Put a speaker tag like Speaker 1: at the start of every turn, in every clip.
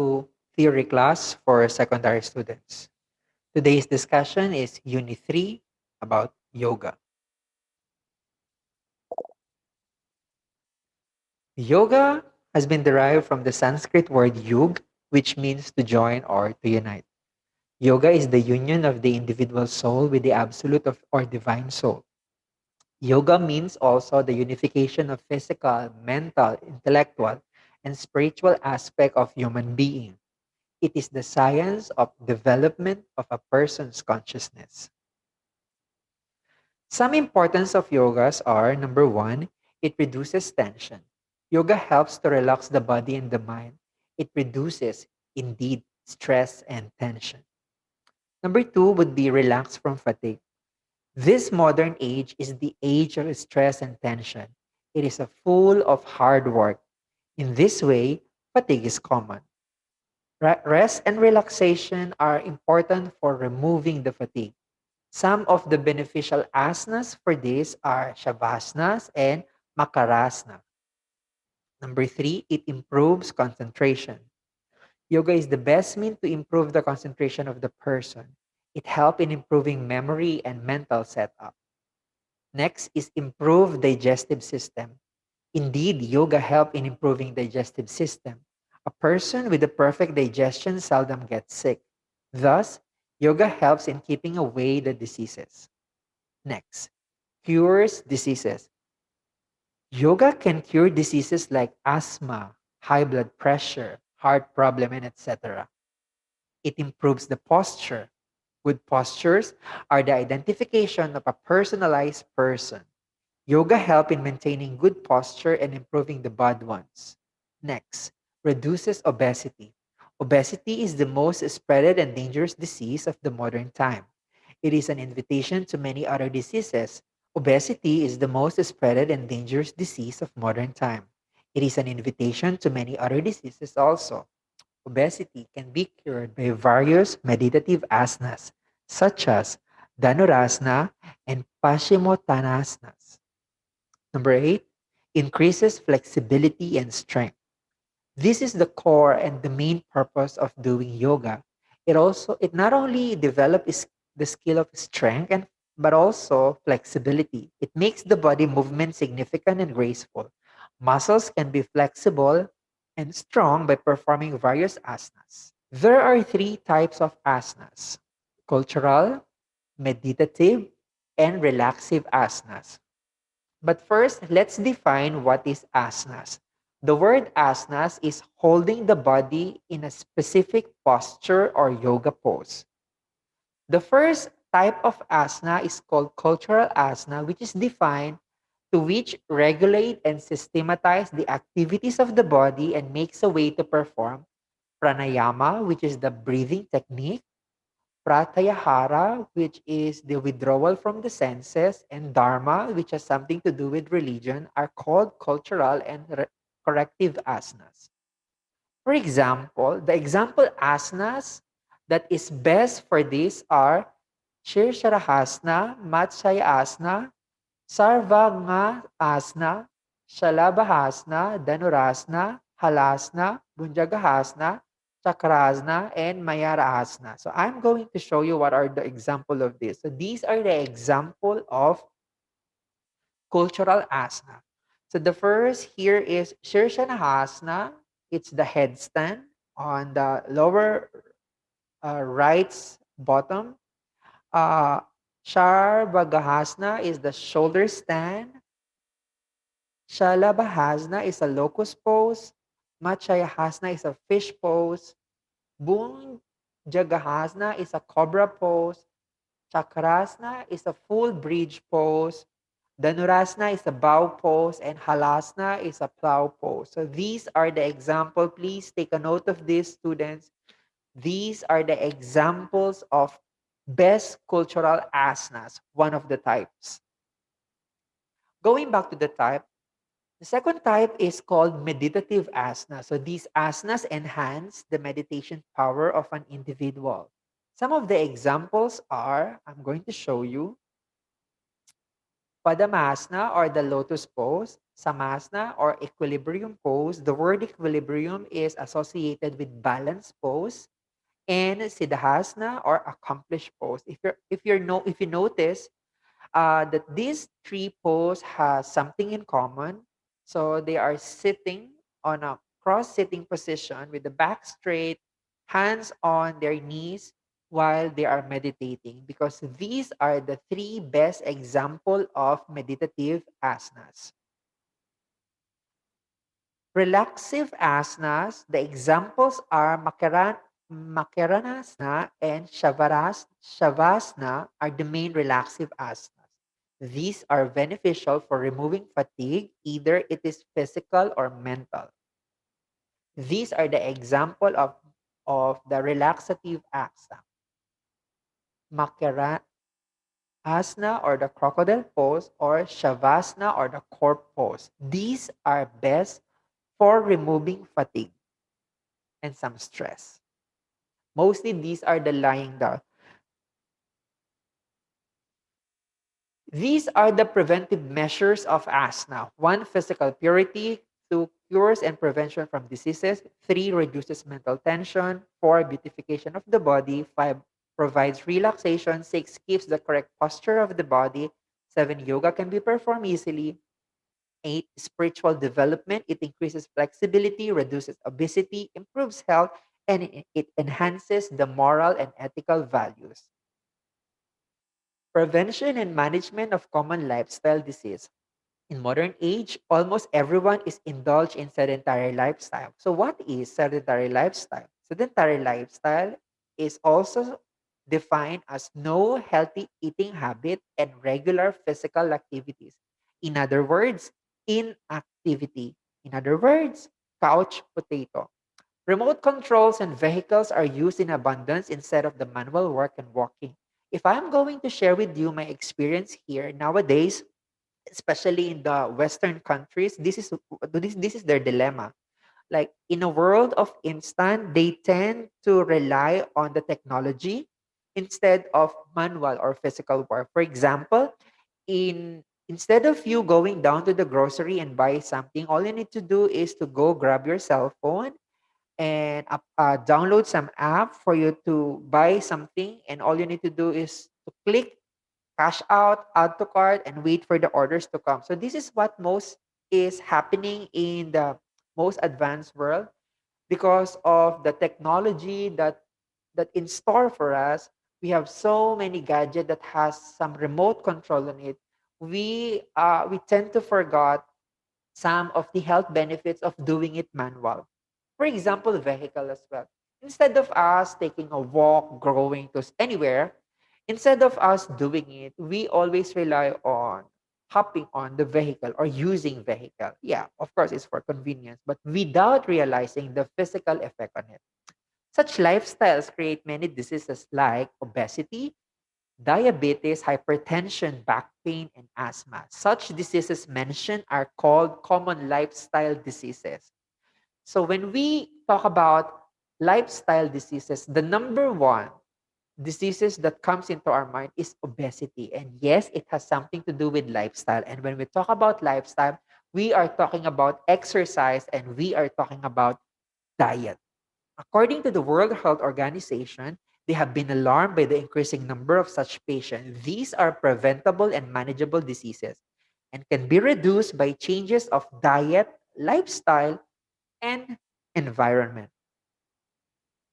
Speaker 1: to theory class for secondary students. Today's discussion is Unit 3 about yoga. Yoga has been derived from the Sanskrit word yug, which means to join or to unite. Yoga is the union of the individual soul with the absolute or divine soul. Yoga means also the unification of physical, mental, intellectual, and spiritual aspect of human being. It is the science of development of a person's consciousness. Some importance of yogas are number one, it reduces tension. Yoga helps to relax the body and the mind. It reduces, indeed, stress and tension. Number two would be relax from fatigue. This modern age is the age of stress and tension. It is a full of hard work. In this way, fatigue is common. Rest and relaxation are important for removing the fatigue. Some of the beneficial asanas for this are shavasana and makarasana. Number three, it improves concentration. Yoga is the best means to improve the concentration of the person. It helps in improving memory and mental setup. Next is improve digestive system. Indeed, yoga help in improving digestive system. A person with a perfect digestion seldom gets sick. Thus, yoga helps in keeping away the diseases. Next, cures diseases. Yoga can cure diseases like asthma, high blood pressure, heart problem, and etc. It improves the posture. Good postures are the identification of a personalized person. Yoga help in maintaining good posture and improving the bad ones. Next, reduces obesity. Obesity is the most spreaded and dangerous disease of the modern time. It is an invitation to many other diseases. Obesity is the most spreaded and dangerous disease of modern time. It is an invitation to many other diseases also. Obesity can be cured by various meditative asanas, such as Dhanurasana and Paschimottanasana. Number eight, increases flexibility and strength. This is the core and the main purpose of doing yoga. It not only develops the skill of strength and but also flexibility. It makes the body movement significant and graceful. Muscles can be flexible and strong by performing various asanas. There are three types of asanas: cultural, meditative, and relaxive asanas. But first, let's define what is asanas. The word asanas is holding the body in a specific posture or yoga pose. The first type of asana is called cultural asana, which is defined to which regulate and systematize the activities of the body and makes a way to perform pranayama, which is the breathing technique, pratyahara, which is the withdrawal from the senses, and dharma, which has something to do with religion, are called cultural and corrective asanas. For example, the example asanas that is best for this are Shirsharahasana, Matsyasana, Sarvangasana, Shalabhasana, Dhanurasana, Halasana, Bunjagahasana, Chakrasana, and Mayarahasana. So I'm going to show you what are the example of this. So these are the example of cultural asana. So the first here is Shirshanahasana. It's the headstand on the lower right's bottom. Uh, Sharbagahasana is the shoulder stand. Shalabhasana is a locust pose. Matsyahasana is a fish pose. Bhujagahasana is a cobra pose. Chakrasana is a full bridge pose. Dhanurasana is a bow pose. And Halasana is a plow pose. So these are the example. Please take a note of this, students. These are the examples of best cultural asanas, one of the types. Going back to the type, the second type is called meditative asana. So these asanas enhance the meditation power of an individual. Some of the examples are, I'm going to show you, Padmasana or the lotus pose, Samasana or equilibrium pose. The word equilibrium is associated with balance pose, and siddhasana or accomplished pose. If you notice that these three poses has something in common. So they are sitting on a cross-sitting position with the back straight, hands on their knees while they are meditating, because these are the three best example of meditative asanas. Relaxive asanas, the examples are Makaranasana and Shavasana are the main relaxive asanas. These are beneficial for removing fatigue, either it is physical or mental. These are the example of the relaxative asana. Makarana or the crocodile pose, or Shavasana or the corpse pose. These are best for removing fatigue and some stress. Mostly these are the lying down. These are the preventive measures of asthma. One, physical purity. Two, cures and prevention from diseases. Three, reduces mental tension. Four, beautification of the body. Five, provides relaxation. Six, keeps the correct posture of the body. Seven, yoga can be performed easily. Eight, spiritual development. It increases flexibility, reduces obesity, improves health, and it enhances the moral and ethical values. Prevention and management of common lifestyle disease. In modern age, almost everyone is indulged in sedentary lifestyle. So what is sedentary lifestyle? Sedentary lifestyle is also defined as no healthy eating habit and regular physical activities. In other words, inactivity. In other words, couch potato. Remote controls and vehicles are used in abundance instead of the manual work and walking. If I'm going to share with you my experience here nowadays, especially in the Western countries, this is their dilemma. Like in a world of instant, they tend to rely on the technology instead of manual or physical work. For example, instead of you going down to the grocery and buy something, all you need to do is to go grab your cell phone and download some app for you to buy something, and all you need to do is to click cash out, add to cart, and wait for the orders to come. So this is what most is happening in the most advanced world, because of the technology that in store for us. We have so many gadget that has some remote control on it. We tend to forget some of the health benefits of doing it manual. For example, vehicle as well. Instead of us taking a walk, going to anywhere, instead of us doing it, we always rely on hopping on the vehicle or using vehicle. Yeah, of course, it's for convenience, but without realizing the physical effect on it. Such lifestyles create many diseases like obesity, diabetes, hypertension, back pain, and asthma. Such diseases mentioned are called common lifestyle diseases. So when we talk about lifestyle diseases, the number one diseases that comes into our mind is obesity. And yes, it has something to do with lifestyle. And when we talk about lifestyle, we are talking about exercise and we are talking about diet. According to the World Health Organization, they have been alarmed by the increasing number of such patients. These are preventable and manageable diseases and can be reduced by changes of diet, lifestyle, and environment.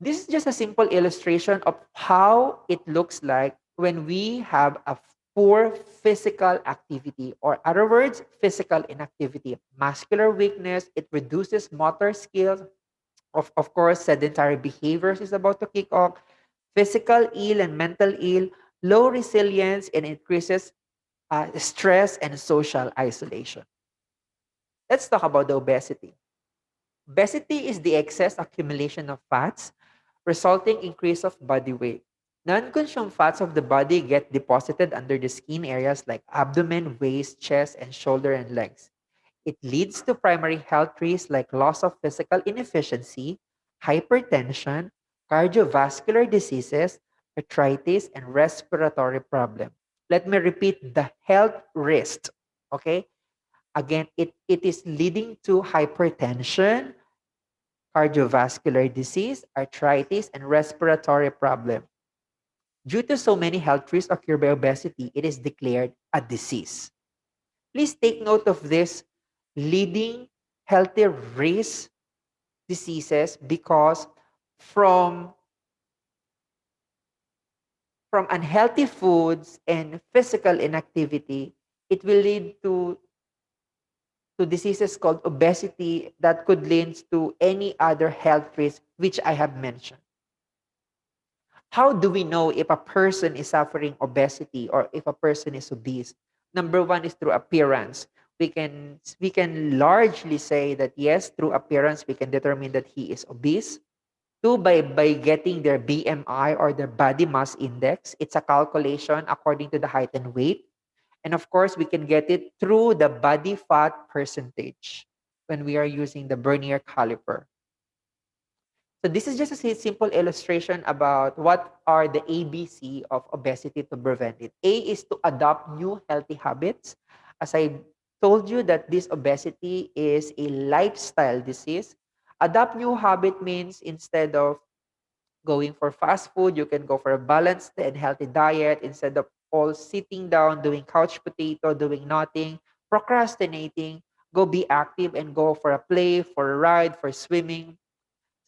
Speaker 1: This is just a simple illustration of how it looks like when we have a poor physical activity, or other words, physical inactivity. Muscular weakness, it reduces motor skills. Of course, sedentary behaviors is about to kick off. Physical ill and mental ill, low resilience, and increases stress and social isolation. Let's talk about the obesity. Obesity is the excess accumulation of fats resulting increase of body weight. Non-consumed fats of the body get deposited under the skin areas like abdomen, waist, chest, and shoulder and legs. It leads to primary health risks like loss of physical inefficiency, hypertension, cardiovascular diseases, arthritis, and respiratory problems. Let me repeat the health risk. Okay? Again, it is leading to hypertension, cardiovascular disease, arthritis, and respiratory problem. Due to so many health risks occurred by obesity, it is declared a disease. Please take note of this leading healthy risk diseases because from from unhealthy foods and physical inactivity, it will lead to diseases called obesity that could lead to any other health risk which I have mentioned. How do we know if a person is suffering obesity or if a person is obese? Number one is through appearance. We can largely say that yes, through appearance we can determine that he is obese. Two, by getting their BMI or their body mass index. It's a calculation according to the height and weight. And of course, we can get it through the body fat percentage when we are using the Bernier caliper. So this is just a simple illustration about what are the ABC of obesity to prevent it. A is to adopt new healthy habits. As I told you that this obesity is a lifestyle disease. Adopt new habit means instead of going for fast food, you can go for a balanced and healthy diet instead of all sitting down, doing couch potato, doing nothing, procrastinating. Go be active and go for a play, for a ride, for swimming.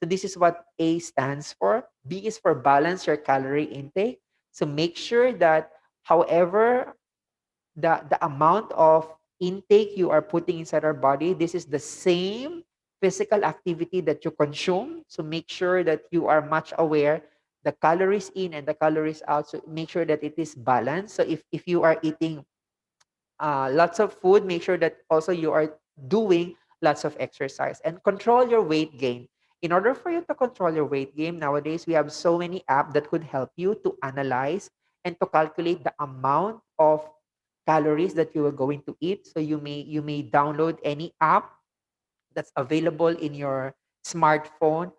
Speaker 1: So this is what A stands for. B is for balance your calorie intake. So make sure that however the amount of intake you are putting inside our body, this is the same physical activity that you consume. So make sure that you are much aware the calories in and the calories out. So make sure that it is balanced. So if you are eating lots of food, make sure that also you are doing lots of exercise and control your weight gain. In order for you to control your weight gain, nowadays we have so many apps that could help you to analyze and to calculate the amount of calories that you are going to eat. So you may download any app that's available in your smartphone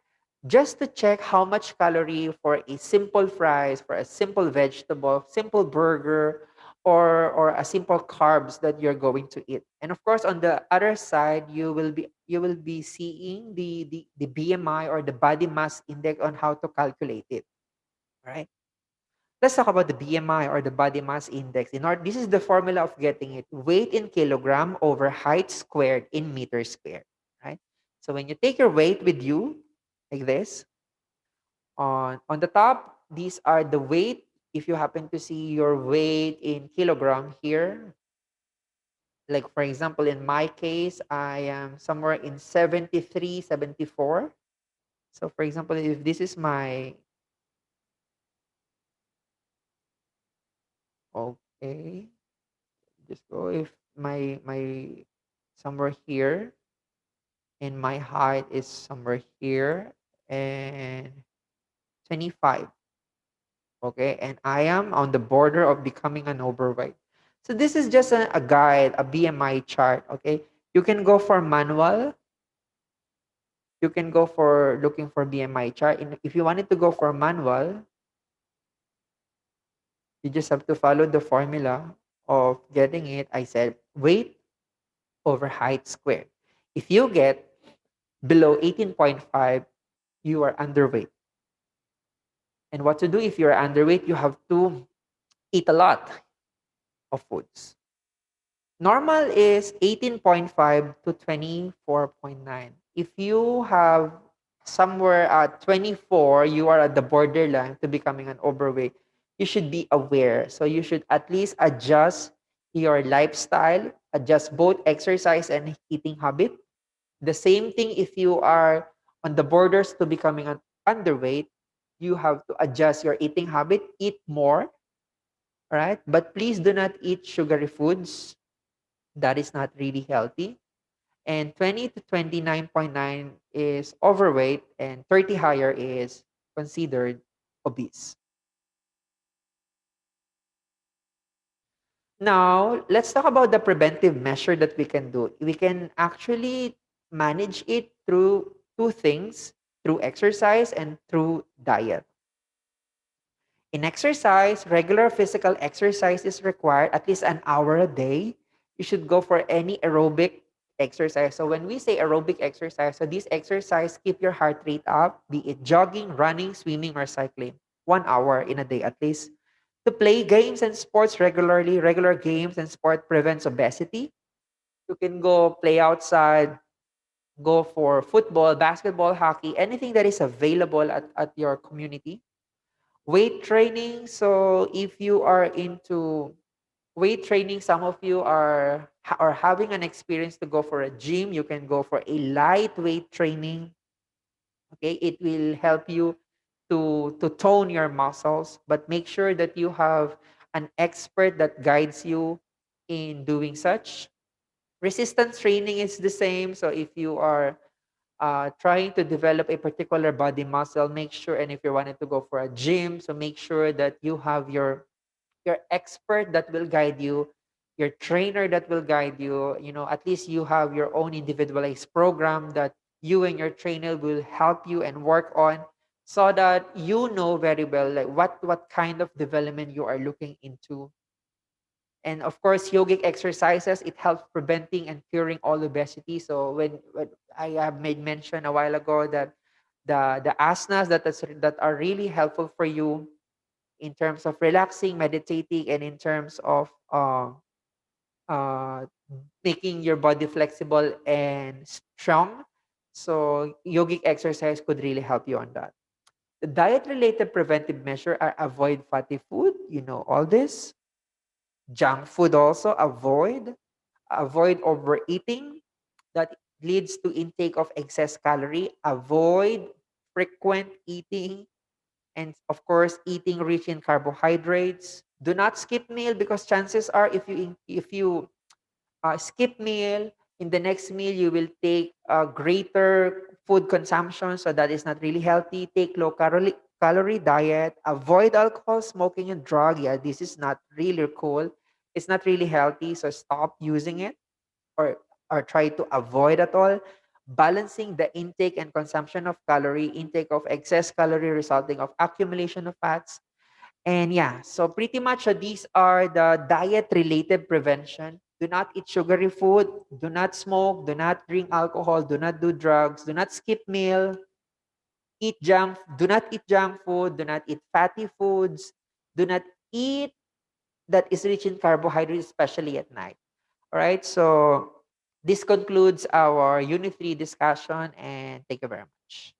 Speaker 1: just to check how much calorie for a simple fries, for a simple vegetable, simple burger, or a simple carbs that you're going to eat. And of course, on the other side, you will be seeing the BMI or the body mass index on how to calculate it. Right? Let's talk about the BMI or the body mass index. This is the formula of getting it: weight in kilogram over height squared in meter squared. Right? So when you take your weight with you, like this, on the top, these are the weight. If you happen to see your weight in kilogram here, like for example, in my case, I am somewhere in 73, 74. So for example, if this is my, okay, just go if my somewhere here and my height is somewhere here and 25. Okay, and I am on the border of becoming an overweight. So this is just a guide, a BMI chart. Okay, you can go for manual. You can go for looking for BMI chart. And if you wanted to go for manual, you just have to follow the formula of getting it. I said weight over height squared. If you get below 18.5, you are underweight. And what to do if you're underweight? You have to eat a lot of foods. Normal is 18.5 to 24.9. If you have somewhere at 24, you are at the borderline to becoming an overweight. You should be aware. So you should at least adjust your lifestyle, adjust both exercise and eating habit. The same thing if you are on the borders to becoming an underweight, you have to adjust your eating habit, eat more, right? But please do not eat sugary foods. That is not really healthy. And 20 to 29.9 is overweight, and 30 higher is considered obese. Now, let's talk about the preventive measure that we can do. We can actually manage it through two things: through exercise and through diet. In exercise, regular physical exercise is required at least an hour a day. You should go for any aerobic exercise. So when we say aerobic exercise, so this exercise keep your heart rate up, be it jogging, running, swimming, or cycling. 1 hour in a day at least. To play games and sports regularly, regular games and sport prevents obesity. You can go play outside, go for football, basketball, hockey, anything that is available at your community. Weight training. So if you are into weight training, some of you are having an experience to go for a gym. You can go for a lightweight training. Okay, it will help you to tone your muscles, but make sure that you have an expert that guides you in doing such. Resistance training is the same. So if you are trying to develop a particular body muscle, make sure, and if you wanted to go for a gym, so make sure that you have your expert that will guide you, your trainer that will guide you. At least you have your own individualized program that you and your trainer will help you and work on, so that you know very well like what kind of development you are looking into. And of course, yogic exercises, it helps preventing and curing all obesity. So when I have made mention a while ago that the asanas that are really helpful for you in terms of relaxing, meditating, and in terms of uh, making your body flexible and strong. So yogic exercise could really help you on that. The diet-related preventive measure are avoid fatty food. You know all this. Junk food also avoid overeating that leads to intake of excess calorie. Avoid frequent eating, and of course eating rich in carbohydrates. Do not skip meal, because chances are if you skip meal, in the next meal you will take a greater food consumption, so that is not really healthy. Take low calorie diet. Avoid alcohol, smoking, and drug. Yeah, this is not really cool. It's not really healthy, so stop using it, or try to avoid at all. Balancing the intake and consumption of calorie, intake of excess calorie resulting of accumulation of fats. And yeah, so pretty much these are the diet related prevention. Do not eat sugary food, do not smoke, do not drink alcohol, do not do drugs, do not skip meal, do not eat junk food, do not eat fatty foods, do not eat that is rich in carbohydrates, especially at night. All right, so this concludes our Unit 3 discussion, and thank you very much.